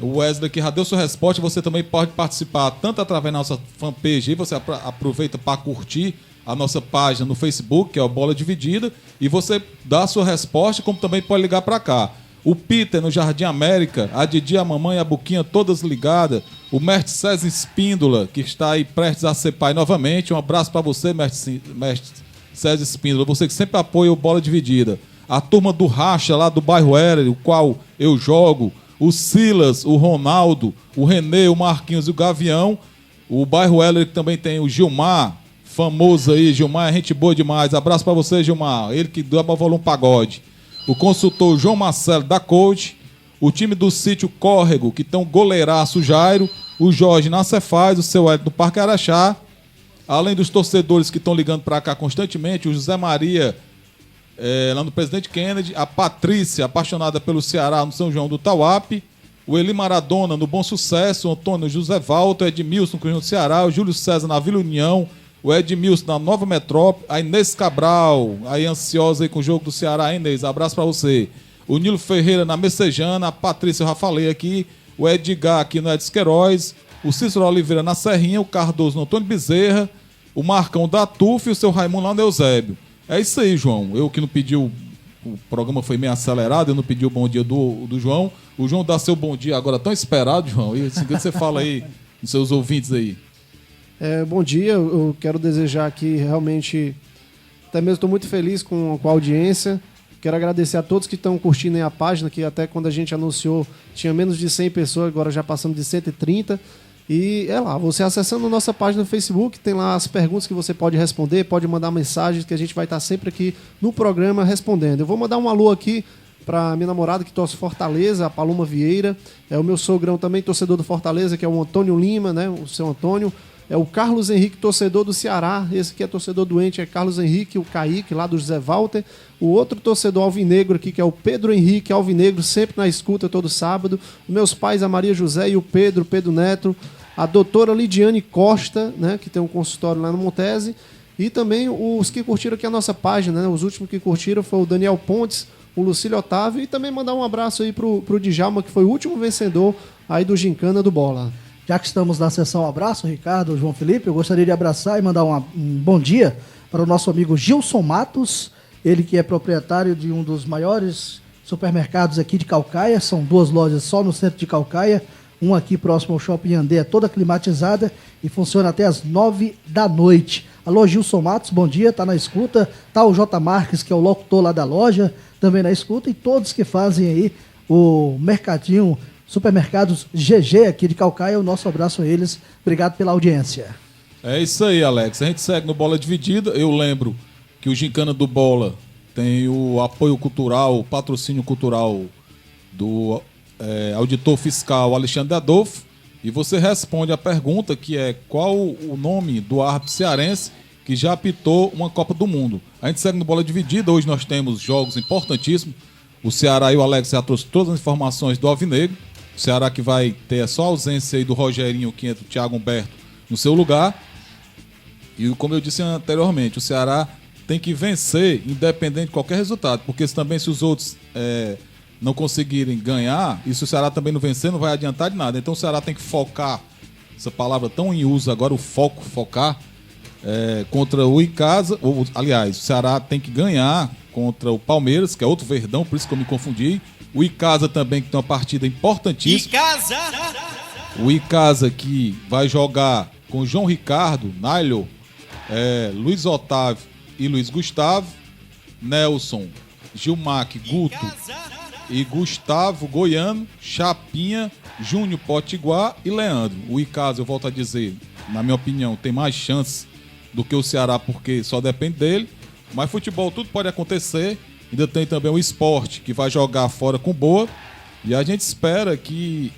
O Wesley que já deu sua resposta, você também pode participar tanto através da nossa fanpage, aí você aproveita para curtir a nossa página no Facebook, que é o Bola Dividida, e você dá a sua resposta, como também pode ligar para cá. O Peter no Jardim América, a Didi, a mamãe e a Buquinha todas ligadas. O Mestre César Espíndola, que está aí prestes a ser pai novamente. Um abraço para você, Mestre César Espíndola, você que sempre apoia o Bola Dividida. A turma do Racha, lá do bairro Herer, o qual eu jogo. O Silas, o Ronaldo, o Renê, o Marquinhos e o Gavião. O bairro Herer que também tem o Gilmar, famoso aí. Gilmar é gente boa demais. Abraço para você, Gilmar. Ele que dá para um pagode. O consultor João Marcelo da Coach, o time do Sítio Córrego, que tem um goleiraço Jairo, o Jorge na Cefaz, o seu Hélio do Parque Araxá, além dos torcedores que estão ligando para cá constantemente, o José Maria, lá no Presidente Kennedy, a Patrícia, apaixonada pelo Ceará, no São João do Tauape, o Eli Maradona, no Bom Sucesso, o Antônio José Walter, Edmilson, no Conjunto do Ceará, o Júlio César, na Vila União, o Edmilson na Nova Metrópole, a Inês Cabral, aí ansiosa aí com o jogo do Ceará, Inês, abraço pra você. O Nilo Ferreira na Messejana, a Patrícia, eu já falei aqui, o Edgar aqui no Edson Queiroz, o Cícero Oliveira na Serrinha, o Cardoso no Antônio Bezerra, o Marcão da TUF e o seu Raimundo lá no Eusébio. É isso aí, João. Eu que não pedi o programa foi meio acelerado, eu não pedi o bom dia do João. O João dá seu bom dia agora tão esperado, João, e segundo você fala aí nos seus ouvintes aí. Bom dia, eu quero desejar aqui realmente, até mesmo estou muito feliz com a audiência, quero agradecer a todos que estão curtindo aí a página, que até quando a gente anunciou tinha menos de 100 pessoas, agora já passamos de 130, E é lá, você acessando a nossa página no Facebook, tem lá as perguntas que você pode responder, pode mandar mensagens que a gente vai estar sempre aqui no programa respondendo. Eu vou mandar um alô aqui para minha namorada que torce Fortaleza, a Paloma Vieira. É o meu sogrão também, torcedor do Fortaleza, que é o Antônio Lima, né? O seu Antônio. É o Carlos Henrique, torcedor do Ceará. Esse aqui é torcedor doente, é Carlos Henrique, o Kaique, lá do José Walter. O outro torcedor alvinegro aqui, que é o Pedro Henrique, alvinegro, sempre na escuta, todo sábado. Meus pais, a Maria José e o Pedro Neto. A doutora Lidiane Costa, né, que tem um consultório lá no Montese. E também os que curtiram aqui a nossa página, né? Os últimos que curtiram foi o Daniel Pontes, o Lucílio Otávio. E também mandar um abraço aí pro Djalma, que foi o último vencedor aí do Gincana do Bola. Já que estamos na sessão abraço, Ricardo, João Felipe, eu gostaria de abraçar e mandar um bom dia para o nosso amigo Gilson Matos, ele que é proprietário de um dos maiores supermercados aqui de Caucaia, são 2 lojas só no centro de Caucaia, um aqui próximo ao Shopping Andê, é toda climatizada e funciona até as 9 da noite. Alô, Gilson Matos, bom dia, tá na escuta, tá o J. Marques, que é o locutor lá da loja, também na escuta, e todos que fazem aí o mercadinho Supermercados GG aqui de Caucaia, o nosso abraço a eles. Obrigado pela audiência. É isso aí, Alex. A gente segue no Bola Dividida. Eu lembro que o Gincana do Bola tem o apoio cultural, o patrocínio cultural do auditor fiscal Alexandre Adolfo. E você responde a pergunta que é: qual o nome do árbitro cearense que já apitou uma Copa do Mundo? A gente segue no Bola Dividida. Hoje nós temos jogos importantíssimos. O Ceará e o Alex já trouxe todas as informações do Alvinegro. O Ceará que vai ter só a ausência aí do Rogerinho, que entra o Thiago Humberto no seu lugar. E como eu disse anteriormente, o Ceará tem que vencer independente de qualquer resultado. Porque também se os outros não conseguirem ganhar, e se o Ceará também não vencer, não vai adiantar de nada. Então o Ceará tem que focar, essa palavra tão em uso agora, o focar, contra o Icasa. Aliás, o Ceará tem que ganhar contra o Palmeiras, que é outro verdão, por isso que eu me confundi. O Icasa também, que tem uma partida importantíssima. O Icasa que vai jogar com João Ricardo, Nailo, Luiz Otávio e Luiz Gustavo, Nelson, Gilmac, Guto e Gustavo Goiano, Chapinha, Júnior Potiguar e Leandro. O Icasa, eu volto a dizer, na minha opinião, tem mais chance do que o Ceará, porque só depende dele. Mas futebol, tudo pode acontecer. Ainda tem também o Sport, que vai jogar fora com Boa. E a gente espera que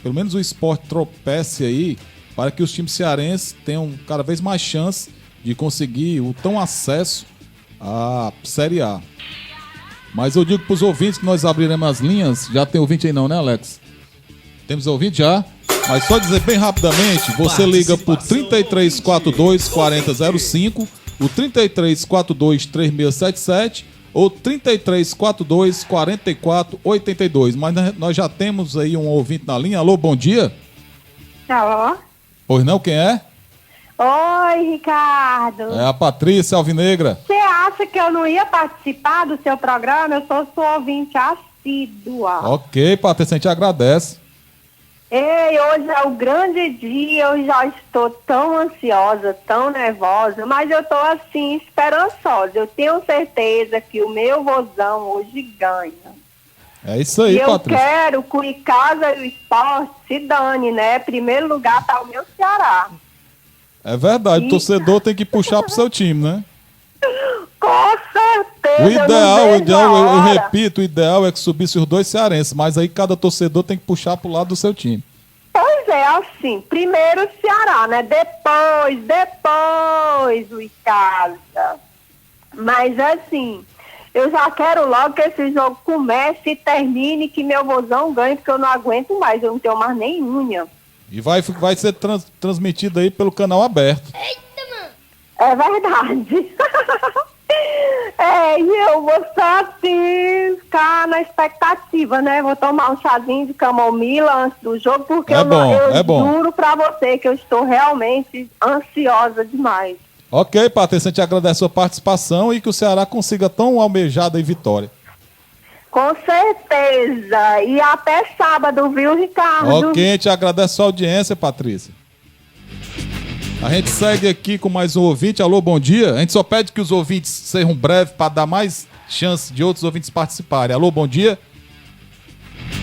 pelo menos o Sport tropece aí, para que os times cearenses tenham cada vez mais chance de conseguir o tão acesso à Série A. Mas eu digo para os ouvintes que nós abriremos as linhas. Já tem ouvinte aí não, né, Alex? Temos ouvinte já? Mas só dizer bem rapidamente, você liga pro 3342-4005, o 3342-3677 ou 3342-4482. Mas nós já temos aí um ouvinte na linha. Alô, bom dia. Alô? Pois não, quem é? Oi, Ricardo. É a Patrícia Alvinegra. Você acha que eu não ia participar do seu programa? Eu sou sua ouvinte assídua. Ok, Patrícia, a gente agradece. Ei, hoje é o grande dia, eu já estou tão ansiosa, tão nervosa, mas eu estou assim, esperançosa. Eu tenho certeza que o meu vozão hoje ganha. É isso aí, Patrícia. Eu quero que o Icasa e o Sport se dane, né? Primeiro lugar tá o meu Ceará. É verdade, o torcedor tem que puxar pro seu time, né? Com certeza. O ideal, eu repito, o ideal é que subisse os dois cearenses, mas aí cada torcedor tem que puxar pro lado do seu time. Pois é, assim, primeiro o Ceará, né? Depois o Icasa. Mas assim, eu já quero logo que esse jogo comece e termine, que meu vozão ganhe, porque eu não aguento mais, eu não tenho mais nem unha. E vai ser transmitido aí pelo canal aberto. É verdade. E eu vou só assim, ficar na expectativa, né? Vou tomar um chazinho de camomila antes do jogo, porque eu juro pra você que eu estou realmente ansiosa demais. Ok, Patrícia, a gente agradece a sua participação e que o Ceará consiga tão almejada vitória. Com certeza. E até sábado, viu, Ricardo? Ok, a gente agradece a sua audiência, Patrícia. A gente segue aqui com mais um ouvinte. Alô, bom dia. A gente só pede que os ouvintes sejam breves para dar mais chance de outros ouvintes participarem. Alô, bom dia.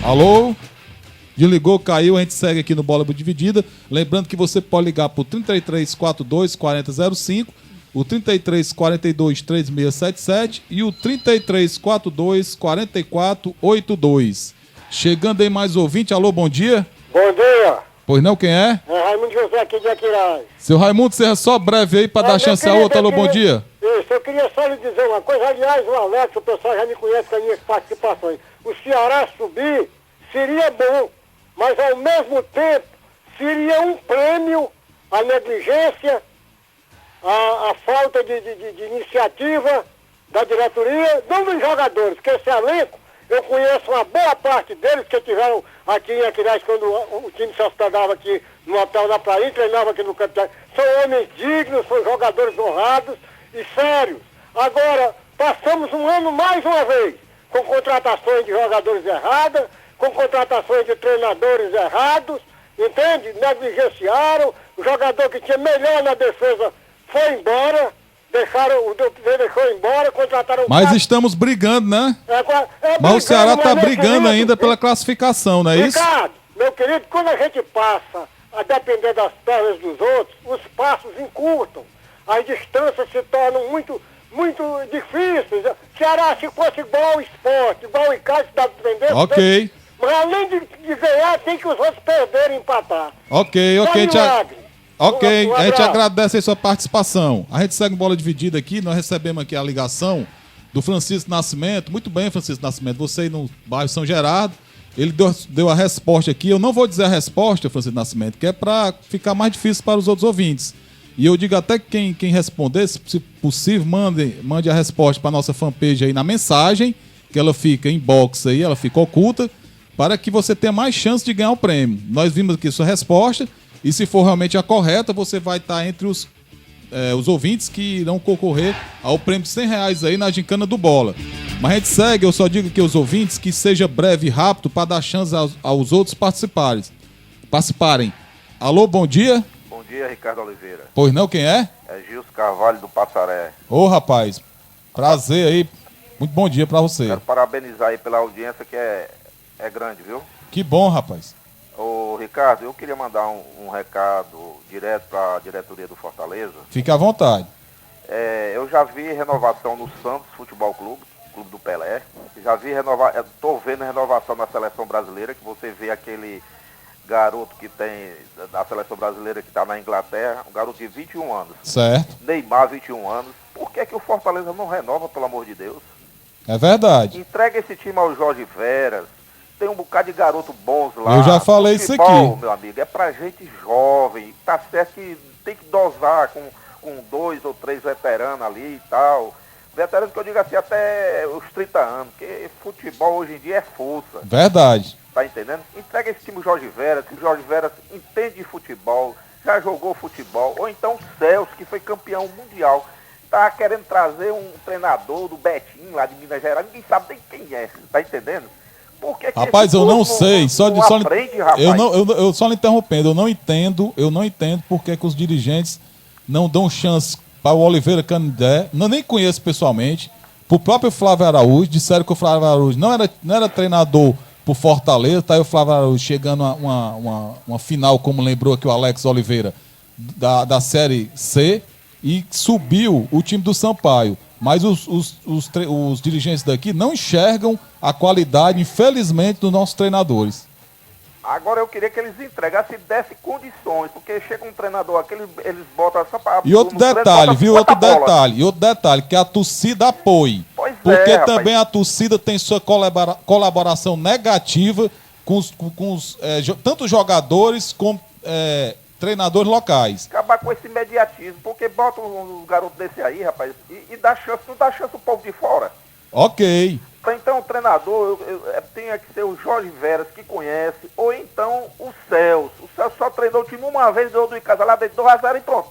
Alô? Desligou, caiu, a gente segue aqui no Bola Dividida. Lembrando que você pode ligar pro 3342 4005, o 3342 3677 e o 3342 4482. Chegando aí mais ouvinte. Alô, bom dia. Bom dia. Pois não, quem é? É Raimundo José aqui de Aquiraz. Seu Raimundo, seja só breve aí para dar chance a outra. Alô, bom dia. Isso, eu queria só lhe dizer uma coisa. Aliás, o Alex, o pessoal já me conhece com as minhas participações. O Ceará subir seria bom, mas ao mesmo tempo seria um prêmio à negligência, à falta de iniciativa da diretoria, não dos jogadores, porque esse elenco, eu conheço uma boa parte deles que tiveram aqui em Aquiraz quando o time se hospedava aqui no Hotel da Praia, treinava aqui no Campeonato. São homens dignos, são jogadores honrados e sérios. Agora, passamos um ano mais uma vez com contratações de jogadores erradas, com contratações de treinadores errados, entende? Negligenciaram, o jogador que tinha melhor na defesa foi embora, deixou embora, contrataram... Mas estamos brigando, né? Mas o Ceará está brigando ainda pela classificação, não é isso? Ricardo, meu querido, quando a gente passa a depender das pernas dos outros, os passos encurtam, as distâncias se tornam muito difíceis. Ceará, se fosse igual ao Sport, igual ao Icasa, se dá para entender? Ok. Mas além de ganhar, tem que os outros perderem e empatar. Ok. Um A gente agradece aí sua participação. A gente segue Bola Dividida aqui, nós recebemos aqui a ligação do Francisco Nascimento. Muito bem, Francisco Nascimento, você aí no bairro São Gerardo, ele deu a resposta aqui. Eu não vou dizer a resposta, Francisco Nascimento, que é para ficar mais difícil para os outros ouvintes. E eu digo até que quem responder, se possível, mande a resposta para nossa fanpage aí na mensagem, que ela fica em box aí, ela fica oculta, para que você tenha mais chance de ganhar o prêmio. Nós vimos aqui sua resposta, e se for realmente a correta, você vai estar entre os ouvintes que irão concorrer ao prêmio de R$100 aí na gincana do Bola. Mas a gente segue, eu só digo aqui aos ouvintes que seja breve e rápido para dar chance aos outros participarem. Alô, bom dia. Bom dia, Ricardo Oliveira. Pois não, quem é? É Gilson Carvalho do Passaré. Ô, rapaz, prazer aí. Muito bom dia pra você. Quero parabenizar aí pela audiência que é grande, viu? Que bom, rapaz. Ô, Ricardo, eu queria mandar um recado direto para a diretoria do Fortaleza. Fique à vontade. Eu já vi renovação no Santos Futebol Clube do Pelé. Já vi estou vendo renovação na seleção brasileira, que você vê aquele garoto que tem da seleção brasileira que está na Inglaterra, um garoto de 21 anos. Certo. Neymar, 21 anos. Por que o Fortaleza não renova, pelo amor de Deus? É verdade. Entrega esse time ao Jorge Veras. Tem um bocado de garoto bons lá. Eu já falei isso aqui. Meu amigo, é pra gente jovem. Tá certo que tem que dosar com 2 ou 3 veteranos ali e tal. Veteranos que eu digo assim, até os 30 anos. Porque futebol hoje em dia é força. Verdade. Tá entendendo? Entrega esse time ao Jorge Veras, que o Jorge Veras entende de futebol, já jogou futebol. Ou então o Celso, que foi campeão mundial. Tá querendo trazer um treinador do Betinho, lá de Minas Gerais. Ninguém sabe nem quem é. Tá entendendo? Rapaz, eu não sei. Aprende, rapaz. Eu só lhe interrompendo. Eu não entendo por que os dirigentes não dão chance para o Oliveira Canindé. Eu nem conheço pessoalmente. Pro próprio Flávio Araújo. Disseram que o Flávio Araújo não era treinador pro Fortaleza. Tá aí o Flávio Araújo chegando a uma final, como lembrou aqui o Alex Oliveira, da Série C. E subiu o time do Sampaio. Mas os dirigentes daqui não enxergam a qualidade, infelizmente, dos nossos treinadores. Agora eu queria que eles entregassem e dessem condições, porque chega um treinador aqui, eles botam essa palavra. E outro detalhe, viu? Outro detalhe, que a torcida apoie. Porque também a torcida tem sua colaboração negativa com tanto jogadores como treinadores locais. Acabar com esse imediatismo, porque bota um garoto desse aí, rapaz, e dá chance, não dá chance o povo de fora. Ok. Então o treinador tem que ser o Jorge Veras, que conhece, ou então o Celso. O Celso só treinou o time uma vez, ganhou do Icasa lá, deu 2-0 e pronto.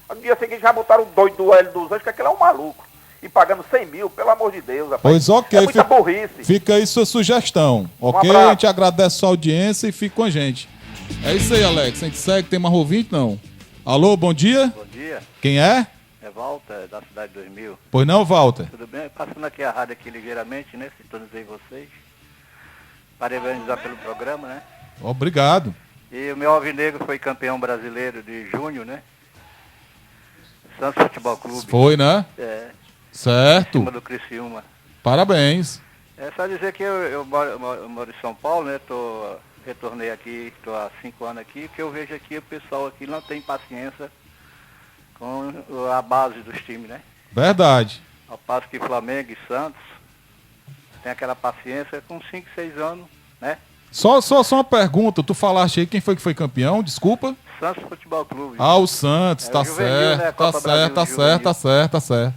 No dia seguinte já botaram o doido do Hélio dos Anjos, que aquele é um maluco. E pagando 100 mil, pelo amor de Deus, rapaz. Pois ok. É muita burrice. Fica aí sua sugestão, ok? A gente agradece a sua audiência e fica com a gente. É isso aí, Alex. A gente segue, tem mais ouvinte, não? Alô, bom dia? Bom dia. Quem é? É Walter, da Cidade 2000. Pois não, Walter? Tudo bem? Passando aqui a rádio aqui ligeiramente, né? Sintonizei vocês. Parabenizar pelo programa, né? Obrigado. E o meu Alvinegro foi campeão brasileiro de junho, né? Santos Futebol Clube. Foi, né? É. Certo. Em cima do Criciúma. Parabéns. É só dizer que eu moro em São Paulo, né? Retornei aqui, estou há 5 anos aqui, que eu vejo aqui o pessoal aqui não tem paciência com a base dos times, né? Verdade. Ao passo que Flamengo e Santos tem aquela paciência com 5, 6 anos, né? Só uma pergunta, tu falaste aí quem foi que foi campeão, desculpa? Santos Futebol Clube. Ah, o Santos, É tá o juvenil, certo, né? tá Copa certo, Brasil tá juvenil. certo, tá certo, tá certo.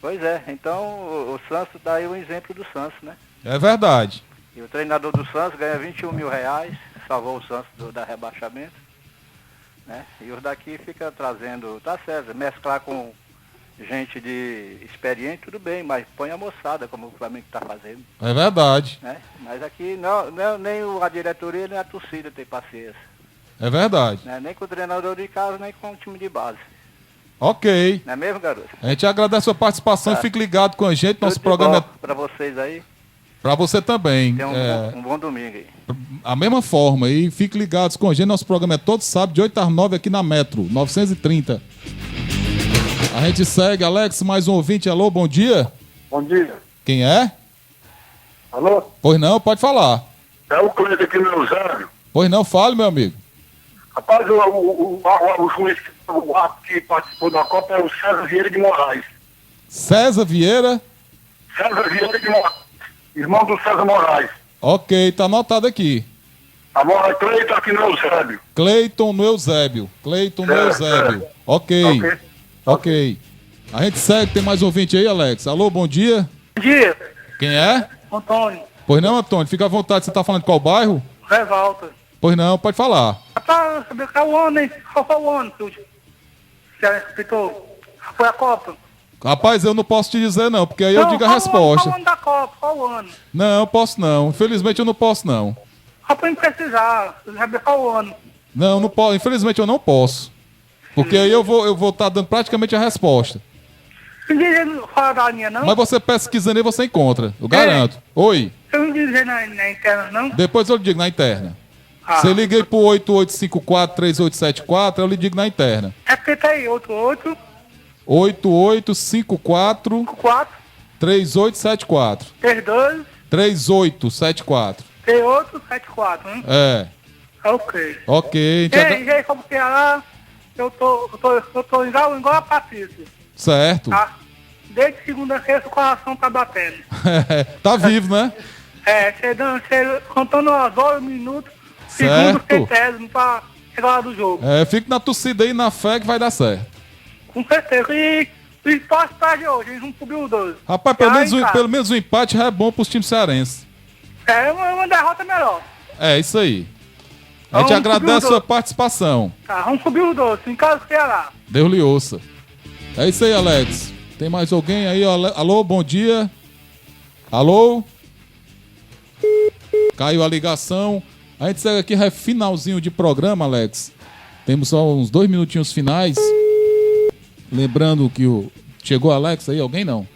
Pois é, então o Santos dá aí um exemplo do Santos, né? É verdade. E o treinador do Santos ganha 21 mil reais, salvou o Santos da rebaixamento, né? E os daqui fica trazendo, tá certo, mesclar com gente de experiente, tudo bem, mas põe a moçada, como o Flamengo está fazendo. É verdade. Né? Mas aqui nem a diretoria nem a torcida tem paciência. É verdade. Né? Nem com o treinador de casa, nem com o time de base. Ok. Não é mesmo, garoto? A gente agradece a sua participação Tá. e fique ligado com a gente. Nosso Tudo de programa bom pra vocês aí. Pra você também. Tenham É, um bom domingo aí. a mesma forma. E fique ligados com a gente. Nosso programa é todo sábado, de 8 às 9 aqui na Metro, 930. A gente segue. Alex, mais um ouvinte. Alô, bom dia. Bom dia. Quem é? Alô? Pois não, pode falar. É o Cleiton aqui no Eusébio. Pois não, fale, meu amigo. Rapaz, o juiz que participou da Copa é o César Vieira de Moraes. César Vieira. César Vieira de Moraes. Irmão do César Moraes. Ok, tá anotado aqui. Agora, Cleiton aqui no Eusébio. Cleiton no Eusébio. Cleiton no Eusébio. Ok. Ok. A gente segue, tem mais ouvinte aí, Alex. Alô, bom dia. Bom dia, Quem é? Antônio. Pois não, Antônio, fica à vontade. Você tá falando de qual bairro? Revolta. Pois não, pode falar. Rapaz, saber qual é o ano, hein? Qual foi o ano que o Ceará disputou? Foi a Copa? Rapaz, eu não posso te dizer não, porque aí eu digo a resposta. Qual o ano da Copa? Qual o ano? Não, eu posso não. Infelizmente eu não posso não. Rapaz, não precisar. Saber qual o ano. Não, não posso. Infelizmente eu não posso. Porque aí eu vou estar dando praticamente a resposta. Não dizer fora da linha, não? Mas você pesquisando aí, você encontra. Eu garanto. Oi. Eu não dizer na interna, não? Depois eu lhe digo na interna. Ah. Você liga aí pro 8854-3874, eu lhe digo na interna. É porque tá aí, 8854 3874. 32 3874. 3874, hein? É. Ok. Ok. E aí, como que é lá? Eu tô igual a Patrícia. Certo. Tá? Desde segunda-feira o coração tá batendo. Tá vivo, né? Contando as horas, minutos, Certo. segundos, centésimos pra chegar lá do jogo. É, fique na torcida aí, na fé que vai dar certo. Com certeza. E o esporte perde hoje, eles vão subir os 12. Rapaz, pelo menos o empate já é bom pros times cearenses. É uma derrota melhor. É, isso aí. A gente Vamos agradece a subir sua os participação. Tá, vamos subir os 12, em casa do Ceará. Deus lhe ouça. É isso aí, Alex. Tem mais alguém aí? Alô, bom dia. Alô? Caiu a ligação. A gente segue aqui, é finalzinho de programa, Alex. Temos só uns 2 minutinhos finais. Lembrando que chegou Alex aí, alguém não?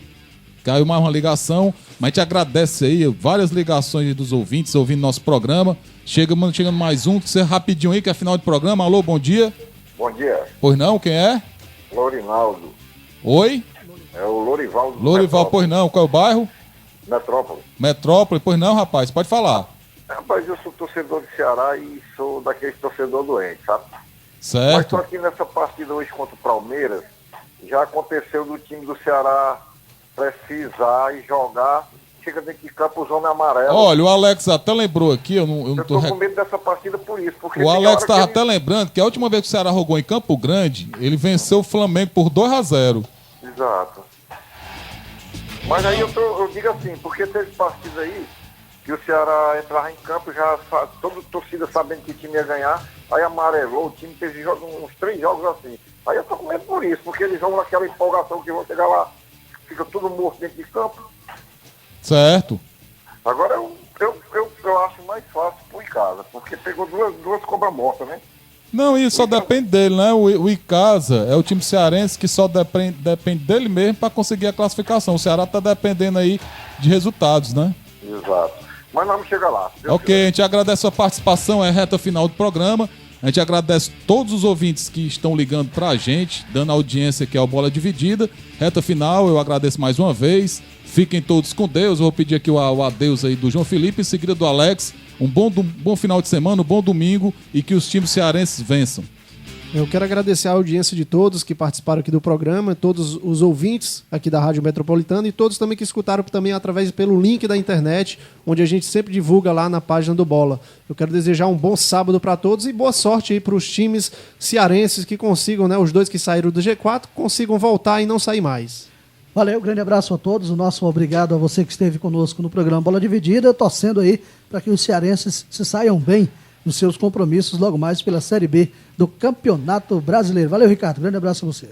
Caiu mais uma ligação, mas a gente agradece aí, várias ligações dos ouvintes ouvindo nosso programa. Chegando mais um, que você rapidinho aí, que é final de programa. Alô, bom dia. Bom dia, Pois não, quem é? Lorinaldo. Oi? É o Lorival do Lorival, pois não, qual é o bairro? Metrópole. Metrópole, pois não, rapaz, pode falar. Rapaz, eu sou torcedor do Ceará e sou daqueles torcedor doente, sabe? Mas Certo. tô aqui nessa partida hoje contra o Palmeiras. Já aconteceu do time do Ceará precisar e jogar. Chega dentro de campo, os homens amarelos. Olha, o Alex até lembrou aqui, eu não Eu tô... tô com medo dessa partida por isso. Porque O tem Alex hora tava que ele- até lembrando que a última vez que o Ceará jogou em Campo Grande, ele venceu o Flamengo por 2-0. Exato. Mas aí eu digo assim, porque teve partidas aí que o Ceará entrava em campo, já toda a torcida sabendo que o time ia ganhar, aí amarelou, o time teve uns 3 jogos assim. Aí eu tô com medo por isso, porque eles vão naquela empolgação que vão chegar lá, fica tudo morto dentro de campo. Certo. Agora eu acho mais fácil pro em casa, porque pegou duas cobras mortas, né? Não, isso só depende dele, né? O Icasa é o time cearense que só depende dele mesmo para conseguir a classificação. O Ceará tá dependendo aí de resultados, né? Exato. Mas nós vamos chegar lá. Ok, a gente agradece a participação, é reta final do programa. A gente agradece todos os ouvintes que estão ligando pra gente, dando audiência que é o Bola Dividida. Reta final, eu agradeço mais uma vez. Fiquem todos com Deus. Eu vou pedir aqui o adeus aí do João Felipe, em seguida do Alex. Um bom final de semana, um bom domingo e que os times cearenses vençam. Eu quero agradecer a audiência de todos que participaram aqui do programa, todos os ouvintes aqui da Rádio Metropolitana e todos também que escutaram também através pelo link da internet, onde a gente sempre divulga lá na página do Bola. Eu quero desejar um bom sábado para todos e boa sorte aí para os times cearenses que consigam, né, os dois que saíram do G4, consigam voltar e não sair mais. Valeu, grande abraço a todos, o nosso obrigado a você que esteve conosco no programa Bola Dividida, torcendo aí para que os cearenses se saiam bem nos seus compromissos logo mais pela Série B do Campeonato Brasileiro. Valeu, Ricardo. Grande abraço a você.